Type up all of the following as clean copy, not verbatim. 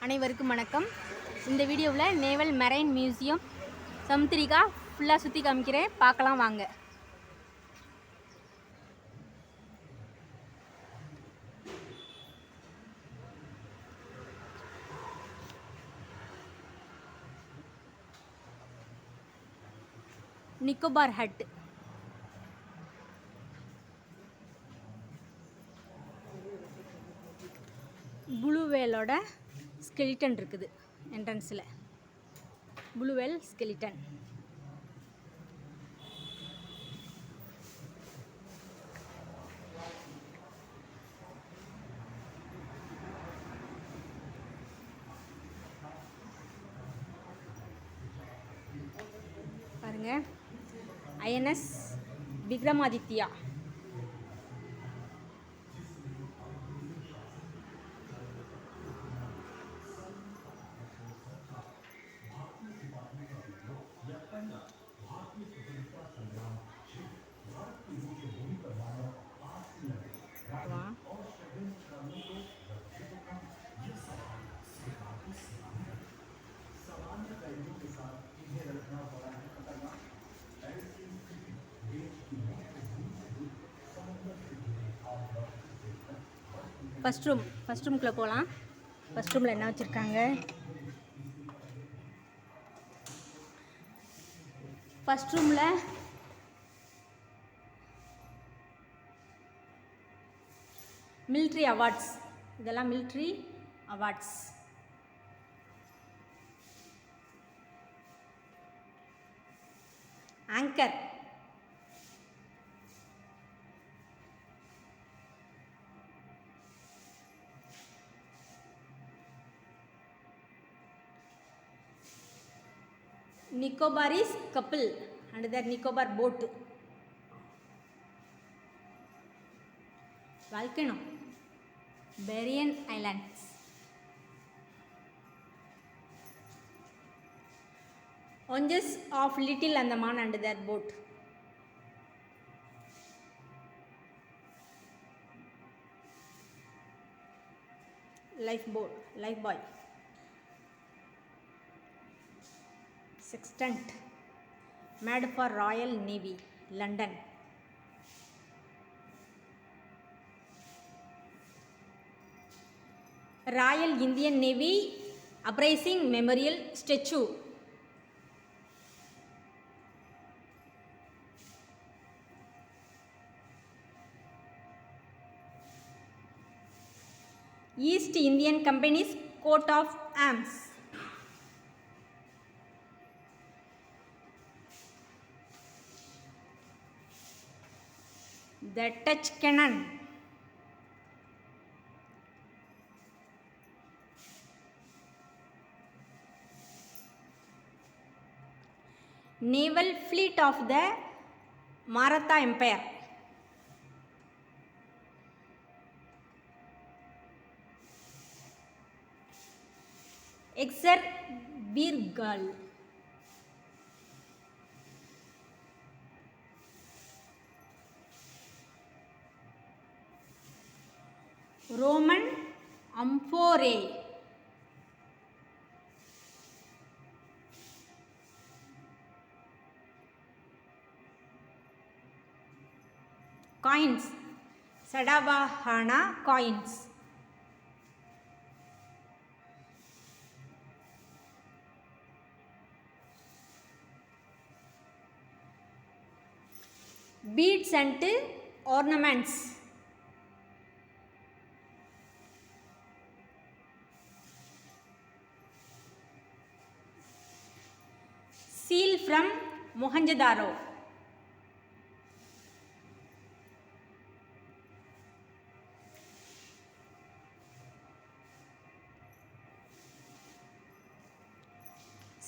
அனைவருக்கும் வணக்கம். இந்த வீடியோவில் நேவல் மெரைன் மியூசியம் சமுத்திரிகா ஃபுல்லாக சுற்றி காமிக்கிறேன், பார்க்கலாம் வாங்க. நிக்கோபார் ஹட், ப்ளூ வேலோட ஸ்கெலிட்டன் இருக்குது என்ட்ரன்ஸில். Blue whale skeleton. பாருங்க, ஐஎன்எஸ் விக்ரமாதித்யா. ஃபஸ்ட் ரூம்குள்ளே போகலாம். ஃபஸ்ட் ரூமில் என்ன வச்சுருக்காங்க? ஃபஸ்ட் ரூமில் மிலிட்ரி அவார்ட்ஸ், இதெல்லாம் military awards. Anchor, Nicobarese couple and their Nicobar boat. Volcano, Berrien Islands. Oranges of Little Andaman and their boat. Lifebuoy. Sextant, made for Royal Navy, London. Royal Indian Navy Uprising Memorial Statue. East Indian Company's coat of arms. The Touch Cannon. Naval Fleet of the Maratha Empire. Exer Birgal. Roman amphorae. Coins, Sadavahana coins. Beads and ornaments. Seal from Mohenjo-daro.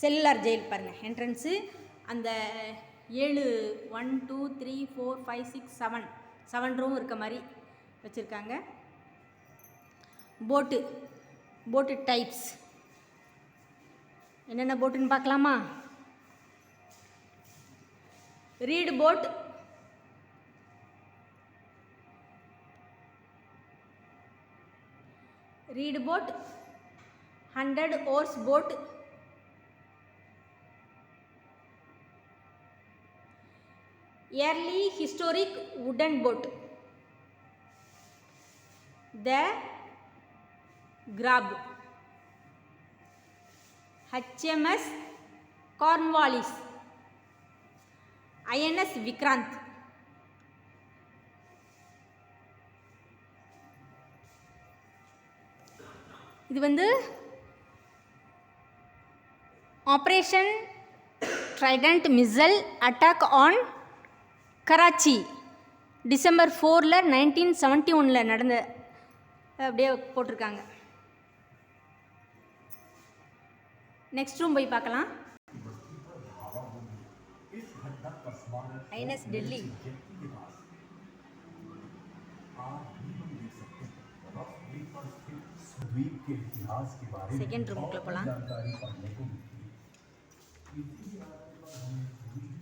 Cellular jail பாருங்கள், entrance அந்த 7 1 2 3 4 5 6 7 room இருக்க மாதிரி வச்சுருக்காங்க. போட்டு types என்னென்ன போட்டுன்னு பார்க்கலாமா? Read boat, reed boat, 100 horse boat, early historic wooden boat, the Grab, HMS Cornwallis, INS Vikrant. இது வந்து operation Trident missile attack on Karachi December 4 1971 நடந்த அப்படியே போட்டிருக்காங்க. நெக்ஸ்ட் ரூம் போய் பார்க்கலாம். ஐஎன்எஸ் டெல்லி. செகண்ட் ரூமுக்குள்ள போகலாம்.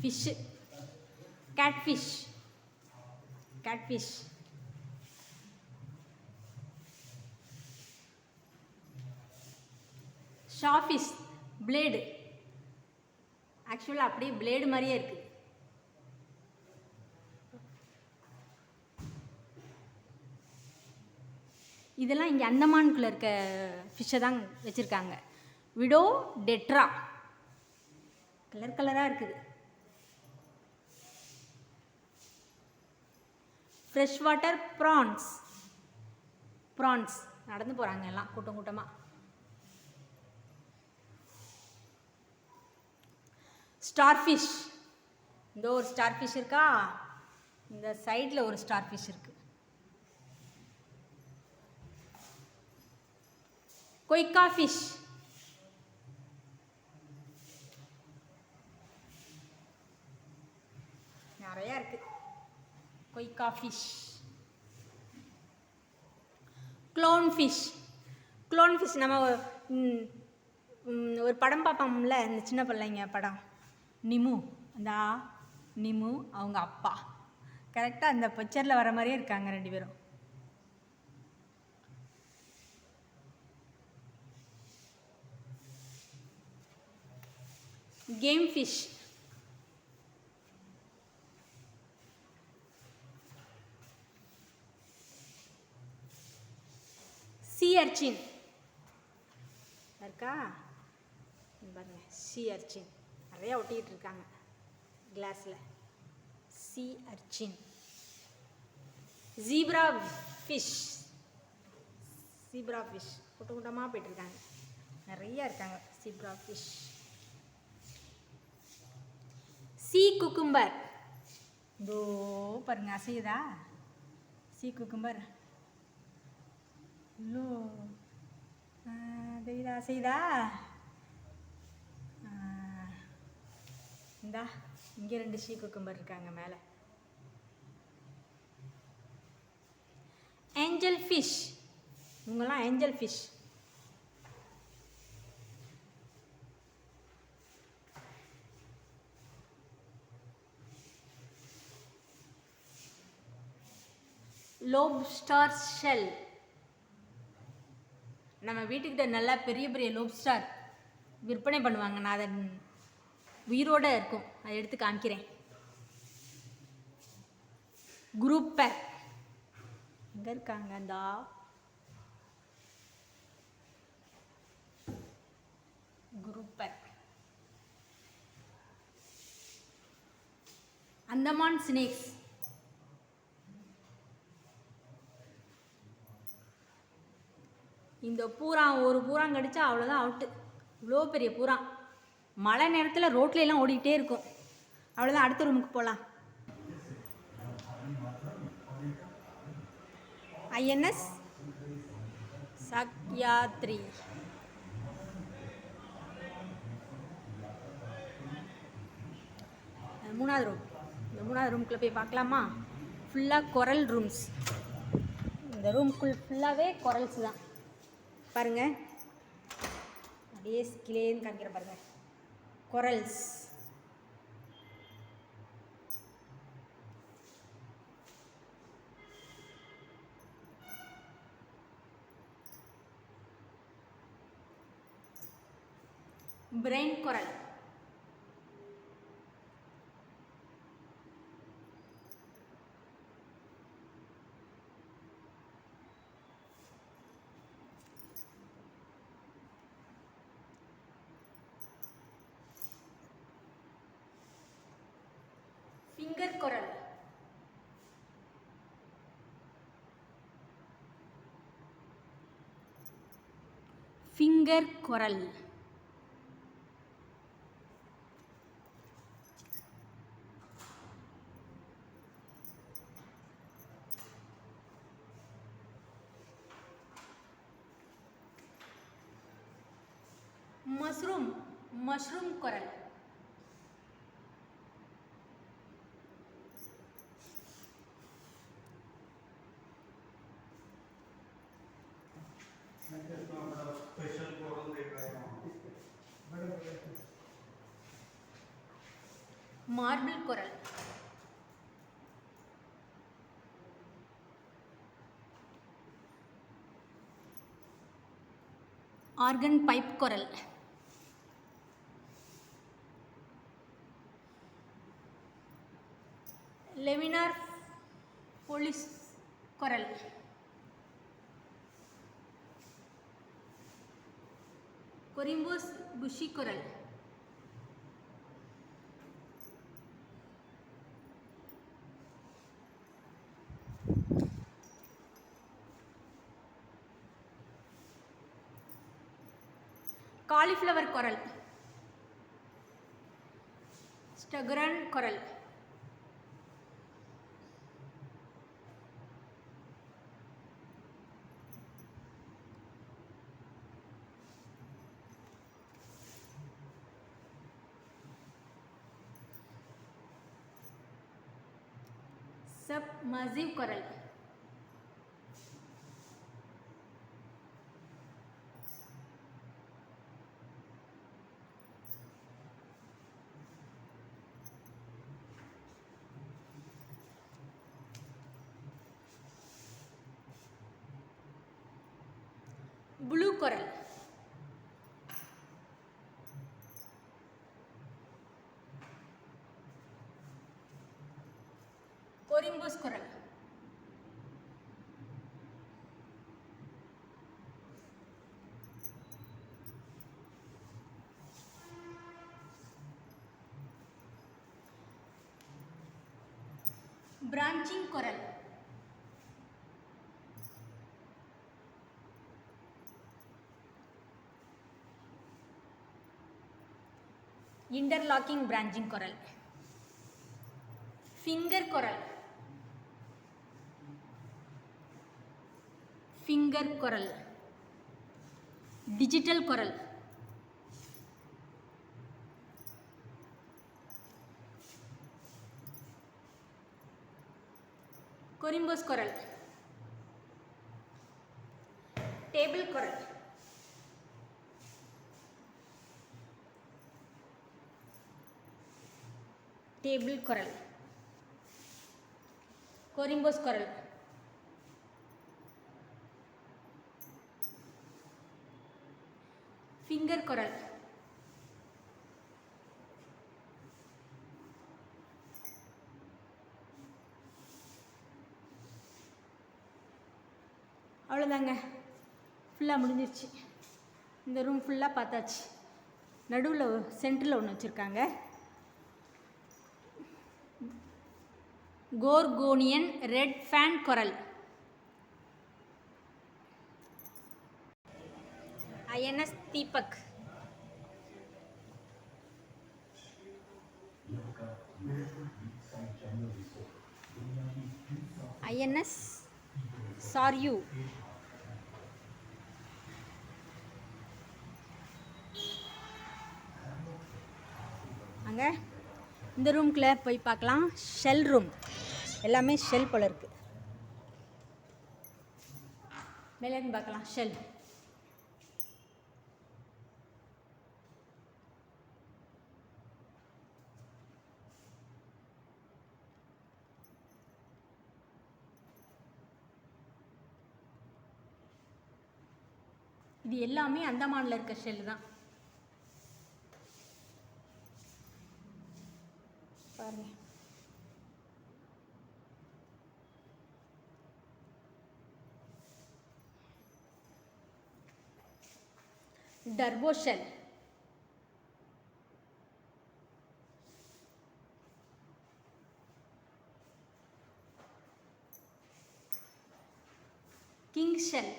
Fish, catfish, catfish. Sawfish, blade. ஆக்சுவலாக அப்படியே பிளேடு மாதிரியே இருக்குது. இதெல்லாம் இங்கே அந்தமானுக்குள்ளே இருக்க ஃபிஷ்ஷை தான் வச்சுருக்காங்க. விடோ டெட்ரா, கலர் கலராக இருக்குது. Fresh water prawns, prawns. நடந்து போகிறாங்க எல்லாம் கூட்டம் கூட்டமாக. ஸ்டார்ஃபிஷ், இந்த ஒரு ஸ்டார்ஃபிஷ் இருக்கா, இந்த சைடில் ஒரு ஸ்டார்ஃபிஷ் இருக்குது. கொய்கா ஃபிஷ், நிறையா இருக்குது. கொய்கா fish. Clown fish, clown fish. நம்ம ஒரு படம் பார்ப்போம்ல, இந்த சின்ன பிள்ளைங்க படம், நிமு. அந்த நிமு அவங்க அப்பா கரெக்டாக அந்த பிக்சரில் வர மாதிரியே இருக்காங்க ரெண்டு பேரும். கேம் ஃபிஷ், சி அர்ச்சின் இருக்கா பாருங்க. சி அர்ச்சின் நிறையா ஒட்டிக்கிட்டு இருக்காங்க கிளாஸில். C urchin. Zebra fish, zebra fish கூட்டம் கூட்டமாக போயிட்டுருக்காங்க, நிறையா இருக்காங்க ஜீப்ரா ஃபிஷ். சி குக்கும்பர், இதோ பாருங்க அசையுதா சி குக்கும்பர். இல்லோ தெரியுதா, அசையுதா. இந்தா இங்கே 2 சி குக்கும்பர் இருக்காங்க மேலே. ஏஞ்சல் ஃபிஷ், இவங்கெல்லாம் ஏஞ்சல் ஃபிஷ். லோப்ஸ்டார் ஷெல். நம்ம வீட்டுக்கிட்ட நல்லா பெரிய பெரிய லோப்ஸ்டார் விற்பனை பண்ணுவாங்க. நான் அதை உயிரோடு இருக்கும், அதை எடுத்து காமிக்கிறேன். குரூப்பர் எங்கே இருக்காங்க, அந்த குரூப்பர். அந்தமான் ஸ்னேக்ஸ். இந்த பூரா ஒரு பூராங் கடிச்சா அவ்வளோதான் அவுட்டு. இவ்வளோ பெரிய பூரா மழை நேரத்தில் ரோட்லலாம் ஓடிக்கிட்டே இருக்கும். அவ்வளோதான், அடுத்த ரூமுக்கு போகலாம். ஐஎன்எஸ் சக்யாத்ரி. மூணாவது ரூம். இந்த மூணாவது ரூமுக்குள்ளே போய் பார்க்கலாமா? ஃபுல்லாக கொரல் ரூம்ஸ். இந்த ரூம்குள் ஃபுல்லாகவே கொரல்ஸ் தான் பாருங்கள். அப்படியே கிளேன்னு காமிக்கிற பாருங்கள், கொரல்ஸ். பிரெயின் குரல். ஃபிங்கர் குரல். ஃபிங்கர் குரல். மஷ்ரூம். மஷ்ரூம் குரல். மார்பிள் குரல். ஆர்கன் பைப் குரல். லெமினார் போலிஸ் குரல். கொரிம்போஸ் புஷி குரல். காலிஃப்ளவர் குரல். ஸ்டகரன் குரல். சப்மர்சிவ் குரல். ப்ளூ குரல். கொரிம்போஸ் குரல். பிரான்ச்சிங் குரல். இன்டர்லாக்கிங் பிரான்ச்சிங் குரல். ஃபிங்கர் குரல். ஃபிங்கர் குரல். டிஜிட்டல் குரல். கொரிம்போஸ் குரல். டேபிள் குரல். டேபிள் குரல். கொரிம்போஸ் குரல். ஃபிங்கர் குரல். அவ்வளோதாங்க, ஃபுல்லாக முடிஞ்சிருச்சு. இந்த ரூம் ஃபுல்லாக பார்த்தாச்சு. நடுவில் சென்டரில் ஒன்று வச்சுருக்காங்க. கோர்கோனியன் ரெட் ஃபேன் குரல். ஐஎன்எஸ் தீபக். ஐஎன்எஸ் சார்யூ. அங்கே இந்த ரூம்குள்ளே போய் பார்க்கலாம். Shell room. எல்லாமே ஷெல் போல இருக்குது. மேலே பார்க்கலாம். ஷெல். இது எல்லாமே அந்தமானில் இருக்க ஷெல் தான். பாருங்கள். Turbo shell, king shell,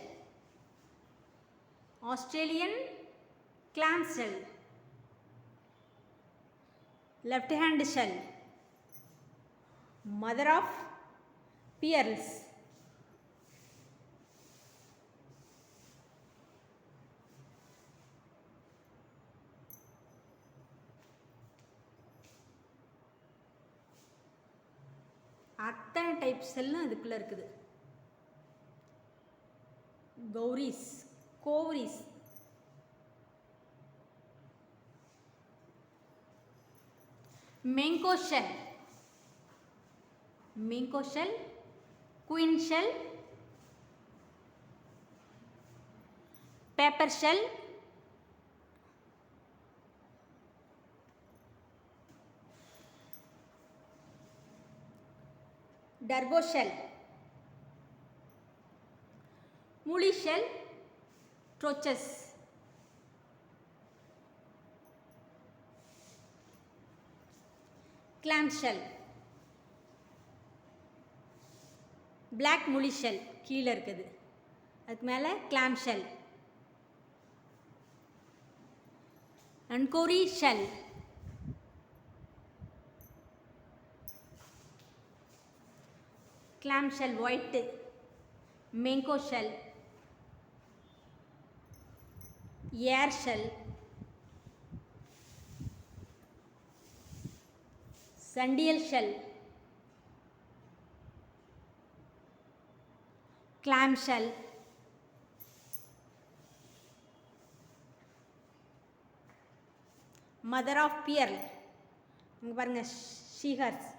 Australian clam shell, left hand shell, mother of pearls, அத்தனை டைப் செல்லும் இதுக்குள்ளே இருக்குது. Cowries, cowries, mango shell, mango shell, queen shell, paper shell, turbo shell, மூலி shell, trochus, clam shell, black மூலி shell கீழே இருக்குது, அதுக்கு மேலே clam shell, அன்கோரி shell, clam shell white, mango shell, air shell, sundial shell, clam shell, mother of pearl, இங்கே பாருங்க seahorse,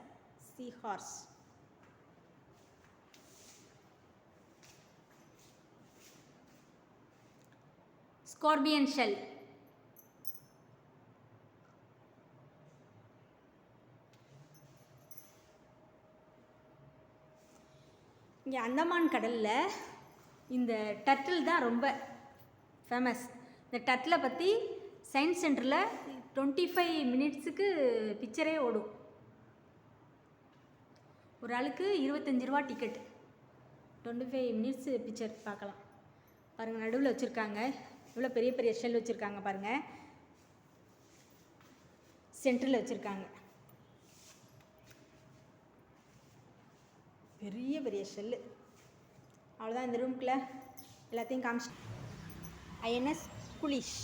scorpion shell, இங்கே அந்தமான் கடலில் இந்த டர்ட்டில் தான் ரொம்ப ஃபேமஸ். இந்த டர்ட்டிலை பற்றி சயின்ஸ் சென்டரில் 25 மினிட்ஸுக்கு பிக்சரே ஓடும். ஒரு ஆளுக்கு 25 ரூபா டிக்கெட், 25 மினிட்ஸ் பிக்சர் பார்க்கலாம். பாருங்கள், நடுவில் வச்சுருக்காங்க, இவ்வளோ பெரிய பெரிய ஷெல் வச்சுருக்காங்க பாருங்கள், சென்டரில் வச்சுருக்காங்க பெரிய பெரிய ஷெல்லு. அவ்வளோதான், இந்த ரூம்குள்ளே எல்லாத்தையும் காமிச்சு. INS Kulish,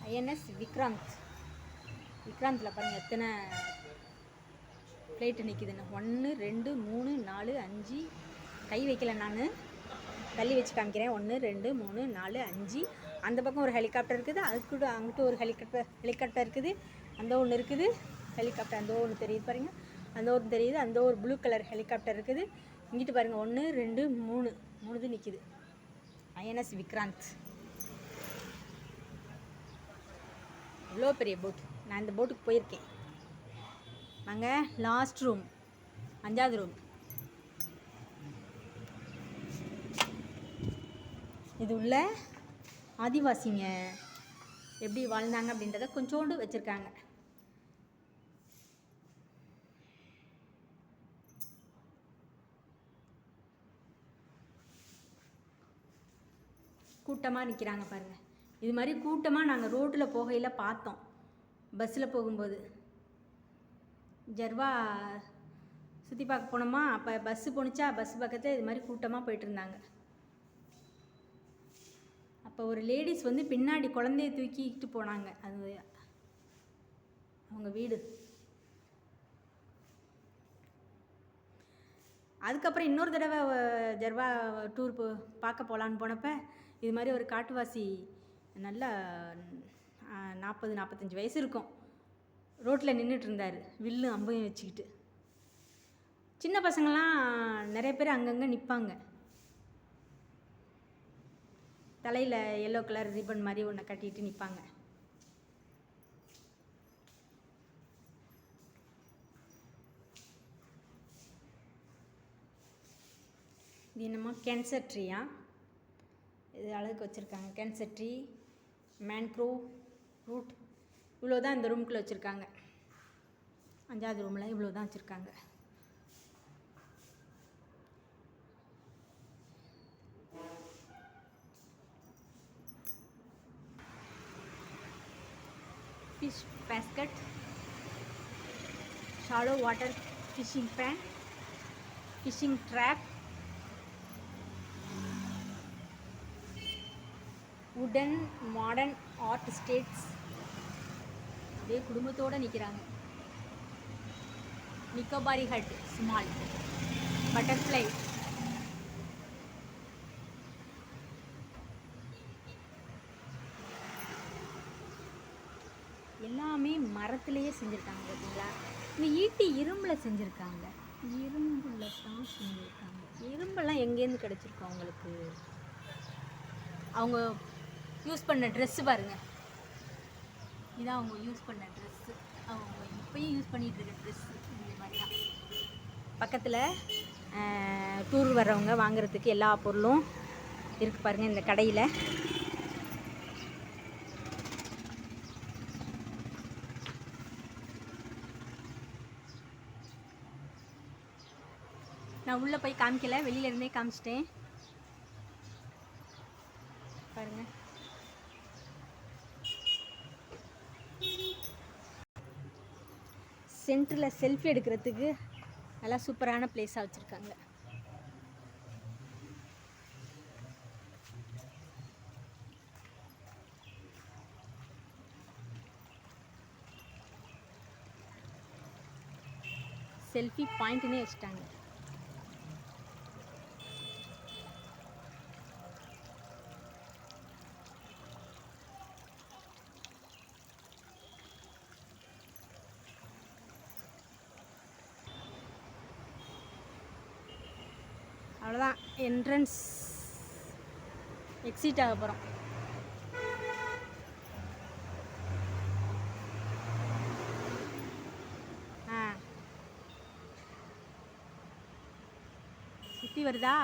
INS Vikrant. விக்ராந்தில் பாருங்கள் எத்தனை ஃப்ளைட்டு நிற்கிதுன்னு. 1 2 3 4 5, கை வைக்கல, நான் தள்ளி வச்சு காமிக்கிறேன். 1 2 3 4 5. அந்த பக்கம் ஒரு ஹெலிகாப்டர் இருக்குது, அதுக்கு கூட அங்கிட்டு ஒரு ஹெலிகாப்டர் இருக்குது, அந்த ஒன்று இருக்குது ஹெலிகாப்டர், அந்த ஒன்று தெரியுது பாருங்கள், அந்த ஒன்று தெரியுது, அந்த ஒரு ப்ளூ கலர் ஹெலிகாப்டர் இருக்குது. இங்கிட்டு பாருங்கள் 1 2 3 இது நிற்கிது. ஐஎன்எஸ் விக்ராந்த். இவ்வளோ பெரிய போட். நான் இந்த போட்டுக்கு போயிருக்கேன். நாங்கள் லாஸ்ட் ரூம், 5வது ரூம். இது உள்ள ஆதிவாசிங்க எப்படி வாழ்ந்தாங்க அப்படின்றத கொஞ்சோண்டு வச்சுருக்காங்க. கூட்டமாக நிற்கிறாங்க பாருங்கள். இது மாதிரி கூட்டமாக நாங்கள் ரோட்டில் போகையில் பார்த்தோம், பஸ்ஸில் போகும்போது. ஜர்வா சுற்றி பார்க்க போனோமா, அப்போ பஸ்ஸு போணுச்சா, பஸ் பக்கத்தில் இது மாதிரி கூட்டமாக போயிட்டு இருந்தாங்க. அப்போ ஒரு லேடிஸ் வந்து பின்னாடி குழந்தைய தூக்கிக்கிட்டு போனாங்க, அது அவங்க வீடு. அதுக்கப்புறம் இன்னொரு தடவை ஜர்வா டூர் பார்க்க போகலான்னு போனப்போ இது மாதிரி ஒரு காட்டுவாசி, நல்லா 40-45 வயசு இருக்கும், ரோட்டில் நின்றுட்டு இருந்தார், வில்லும் அம்பையும் வச்சுக்கிட்டு. சின்ன பசங்கள்லாம் நிறைய பேர் அங்கங்கே நிற்பாங்க. தலையில் எல்லோ கலர் ரிப்பன் மாதிரி ஒன்று கட்டிட்டு நிற்பாங்க. இது என்னமோ கேன்சர் ட்ரீயா, இது அழகுக்கு வச்சுருக்காங்க. கேன்சர் ட்ரீ, மேன்க்ரோவ் ரூட், இவ்வளோ தான் இந்த ரூம்குள்ளே வச்சுருக்காங்க. 5வது ரூமில் இவ்வளோ தான் வச்சுருக்காங்க. Fish basket, shallow water fishing pan, fishing trap, wooden modern art states. அப்படியே குடும்பத்தோடு நிற்கிறாங்க. நிக்கோபாரி ஹட் ஸ்மால், பட்டர்ஃப்ளை, எல்லாமே மரத்துலேயே செஞ்சுருக்காங்க. பார்த்தீங்களா? இந்த ஈட்டி இரும்பில் செஞ்சுருக்காங்க. இரும்பில் தான் செஞ்சுருக்காங்க. இரும்பெல்லாம் எங்கேருந்து கிடச்சிருக்கோம் அவங்களுக்கு? அவங்க யூஸ் பண்ண ட்ரெஸ்ஸு பாருங்கள். இதான் அவங்க யூஸ் பண்ண ட்ரெஸ்ஸு. அவங்க இப்போயும் யூஸ் பண்ணிகிட்டு இருக்க ட்ரெஸ்ஸு இந்த மாதிரி தான். பக்கத்தில் டூர் வர்றவங்க வாங்குறதுக்கு எல்லா பொருளும் இருக்குது பாருங்கள் இந்த கடையில். நான் உள்ளே போய் காமிக்கல, வெளியிலேருந்தே காமிச்சிட்டேன். பாருங்கள். சென்டரில் செல்ஃபி எடுக்கிறதுக்கு நல்லா சூப்பரான பிளேஸாக வச்சுருக்காங்க. செல்ஃபி பாயிண்ட்னே வச்சுட்டாங்க. அவ்வளோதான், என்ட்ரன்ஸ் எக்ஸிட் ஆக போகிறோம். சுற்றி வருதா?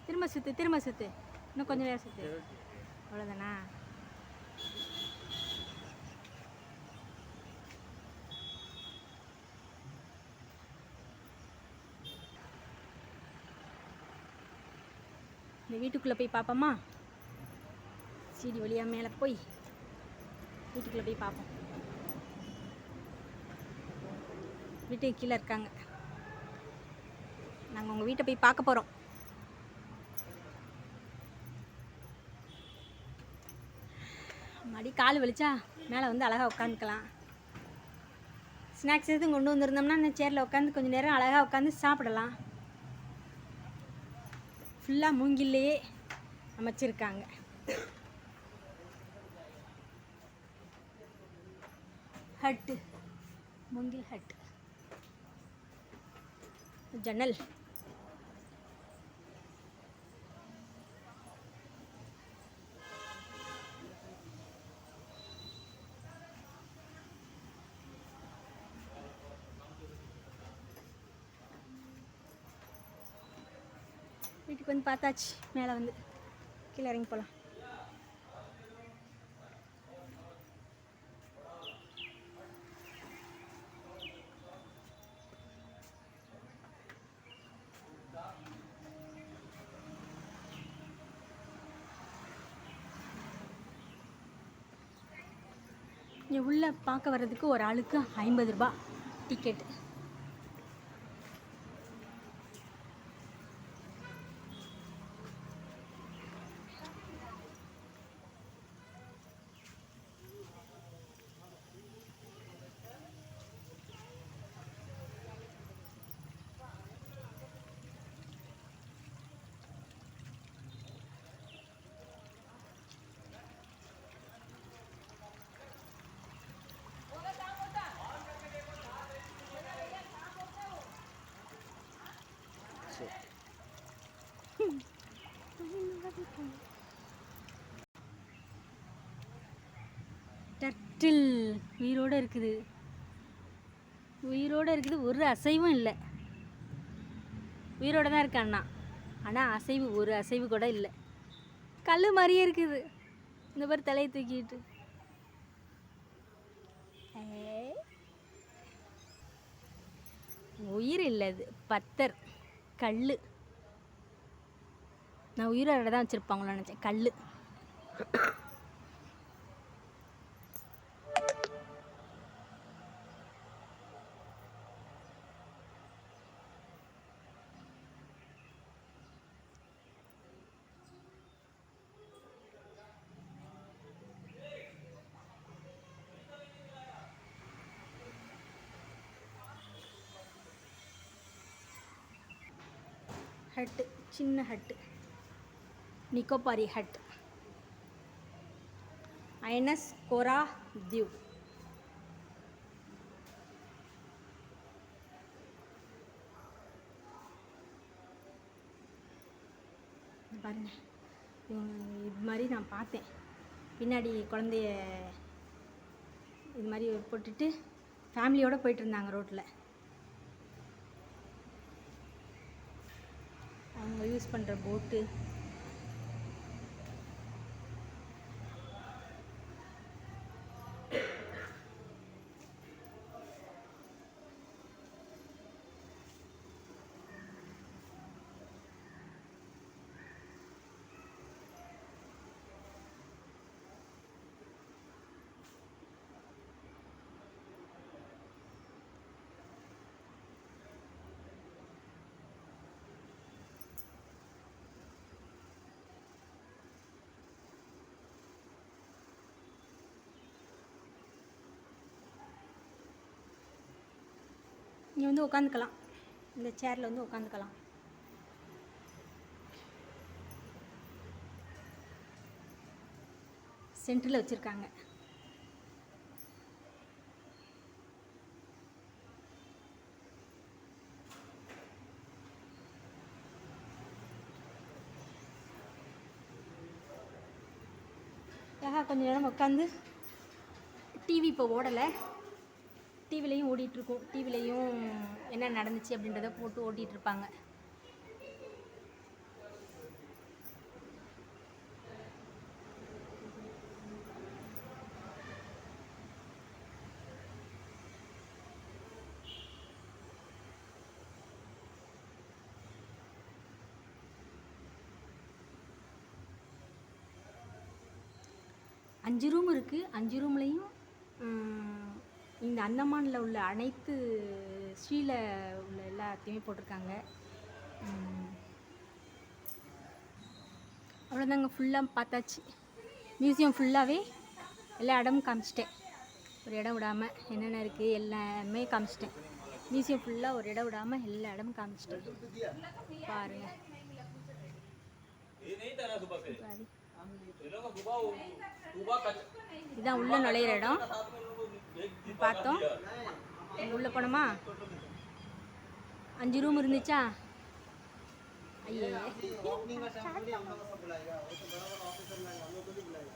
திரும்ப சுற்று, திரும்ப சுற்று, இன்னும் கொஞ்சம் நேரம் சுற்று. அவ்வளோதானா? இந்த வீட்டுக்குள்ளே போய் பார்ப்போமா? சீடி வழியாக மேலே போய் வீட்டுக்குள்ளே போய் பார்ப்போம். வீட்டுக்கு கீழே இருக்காங்க. நாங்கள் உங்கள் வீட்டை போய் பார்க்க போகிறோம். மறுபடி கால் வலிச்சா மேலே வந்து அழகாக உட்காந்துக்கலாம். ஸ்நாக்ஸ் எதுவும் கொண்டு வந்திருந்தோம்னா இந்த சேரில் உட்காந்து கொஞ்சம் நேரம் அழகாக உட்காந்து சாப்பிடலாம். ஃபுல்லாக மூங்கில்லையே அமைச்சிருக்காங்க. ஹட்டு, மூங்கில் ஹட், ஜன்னல், வீட்டுக்கு வந்து பார்த்தாச்சு. மேலே வந்து கீழே இறங்கி போகலாம். இங்கே உள்ளே பார்க்க வர்றதுக்கு ஒரு ஆளுக்கு 50 ரூபா டிக்கெட்டு. டர்ட்டில் உயிரோடு இருக்குது, உயிரோடு இருக்குது, ஒரு அசைவும் இல்லை. உயிரோடு தான் இருக்காண்ணா, ஆனால் அசைவு, ஒரு அசைவு கூட இல்லை. கல் மாதிரியே இருக்குது. இந்த மாதிரி தலையை தூக்கிட்டு உயிர் இல்லை, அது பத்தர் கல். நான் உயிரோட தான் வச்சுருப்பாங்களோ நினச்சேன். கல். ஹட்டு, சின்ன ஹட்டு, நிக்கோபாரி ஹட், ஐனஸ் கோரா தீவ். பாருங்க, இது மாதிரி நான் பார்த்தேன். பின்னாடி குழந்தைய இது மாதிரி போட்டுட்டு ஃபேமிலியோடு போயிட்டு இருந்தாங்க ரோட்டில். அவங்க யூஸ் பண்ணுற போட்டு. நீ வந்து உட்காந்துக்கலாம், இந்த சேரில் வந்து உட்காந்துக்கலாம். சென்டரில் வச்சுருக்காங்க. கொஞ்சம் நேரம் உட்காந்து டிவி இப்போ ஓடலை, டிவிலையும் ஓடிட்டுருக்கோம். டிவிலையும் என்ன நடந்துச்சு அப்படின்றத போட்டு ஓட்டிகிட்ருப்பாங்க. அஞ்சு ரூம் இருக்குது. 5 ரூம்லேயும் இந்த அந்தமானில் உள்ள அனைத்து ஸ்ரீல உள்ள எல்லாத்தையுமே போட்டிருக்காங்க. அவ்வளோதாங்க, ஃபுல்லாக பார்த்தாச்சு. மியூசியம் ஃபுல்லாகவே எல்லா இடமும் காமிச்சிட்டேன். ஒரு இடம் விடாமல் என்னென்ன இருக்குது எல்லாமே காமிச்சிட்டேன். மியூசியம் ஃபுல்லாக ஒரு இடம் விடாமல் எல்லா இடமும் காமிச்சிட்டேன். பாருங்கள், இதுதான் உள்ள நுழையிற இடம். பார்த்தோம், உள்ளே போனோமா, 5 ரூம் இருந்துச்சா. ஐயே,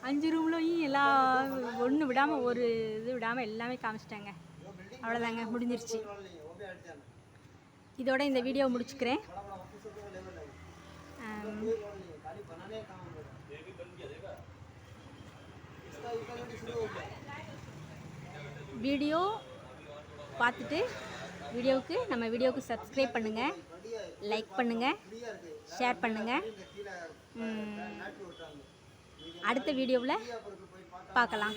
5 ரூம்லையும் எல்லாம் ஒன்று விடாமல், ஒரு இது விடாமல் எல்லாமே காமிச்சிட்டாங்க. அவ்வளோதாங்க, முடிஞ்சிருச்சு. இதோட இந்த வீடியோ முடிச்சுக்கிறேன். வீடியோ பார்த்துட்டு நம்ம வீடியோவுக்கு சப்ஸ்கிரைப் பண்ணுங்கள், லைக் பண்ணுங்கள், ஷேர் பண்ணுங்கள். அடுத்த வீடியோவில் பார்க்கலாம்.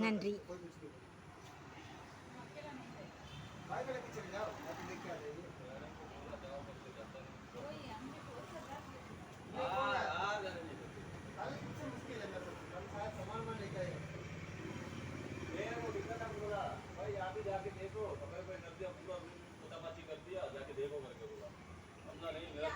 நன்றி. जाके देखो, पूरा कर दिया, पूरा कर दिया, जाके देखो करके बोला, हमने नहीं मेरा